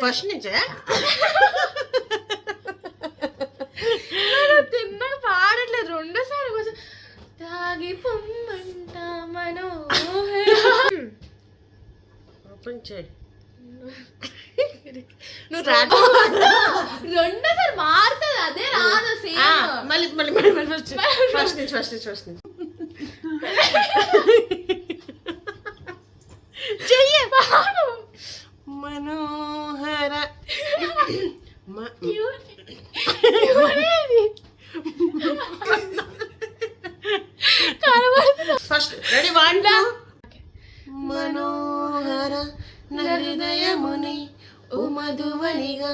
First నుంచే తిన్నా పాడట్లేదు రెండోసారి కొంచెం తాగి పొమ్మంట మనోహరం. ఓపెన్ చేయి. నువ్వు రెండోసారి మారుతుంది అదే రాదు సేమ్. మళ్ళీ మళ్ళీ మళ్ళీ మళ్ళీ ఫస్ట్ నుంచి ఫస్ట్ నుంచి ఫస్ట్ నుంచి చెయ్యి. మనోహర ఫస్ట్ రెడీ 1 2. మనోహర హృదయముని ఓ మధువనిగా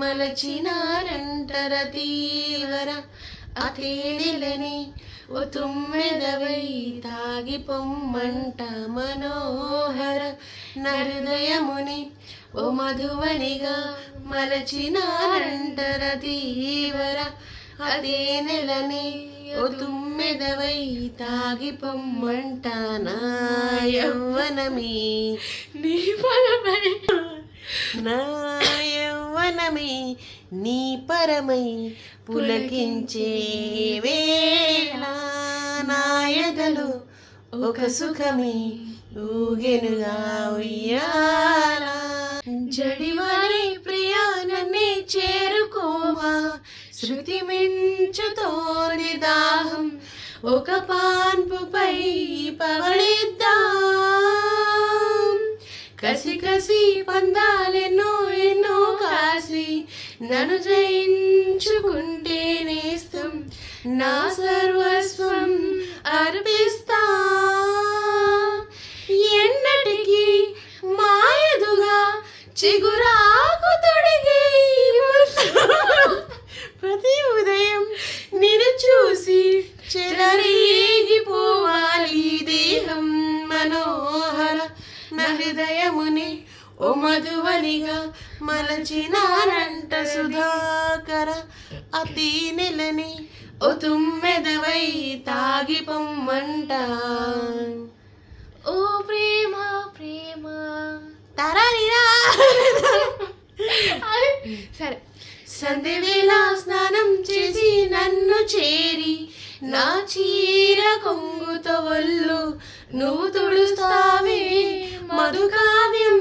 మలచినారంటర తీవర అతేడిలని ఓ తుమ్మెదవై తాగి పొమ్మంట మనోహర హృదయముని ఓ మధువనిగా మలచినారంటర తీవర అదే నెలని ఓ తుమ్మెదవై తాగి పొమ్మంట నా యవ్వనమే నీ పరమై నా యవ్వనమే నీ పరమై పులకించే వేళ నా ఎదలో ఒక సుఖమే ఊగెనుగా ఉయ్యాల. జడివని ప్రియా నన్నే చేరుకోవా శృతి మించుతోంది దాహం ఒక పాన్పుపై పవళిద్దాం. కసి కసి పందాలెన్నో ఎన్నో కాసి నన్ను జయించుకుంటే నేస్తం నా సర్వస్వం అర్పిస్తా. ఎన్నటికి మాయదుగా చిగురాకు తొడిగే ప్రతి ఉదయం నిన్ను చూసి చెలరేగిపోవాలి దేహం. మనోహర హృదయముని ఓ మధువనిగా మలచినారంట సుధాకర అతి నెలని ఓ తుమ్మెదవై తాగి పొమ్మంట. ఓ ప్రేమ ప్రేమ తరారిరా. సరే. సంధ్యవేళ స్నానం చేసి నన్ను చేరి నా చీర కొంగుతో ఒళ్ళు నువ్వు తుడుస్తావే మధుకావ్యం.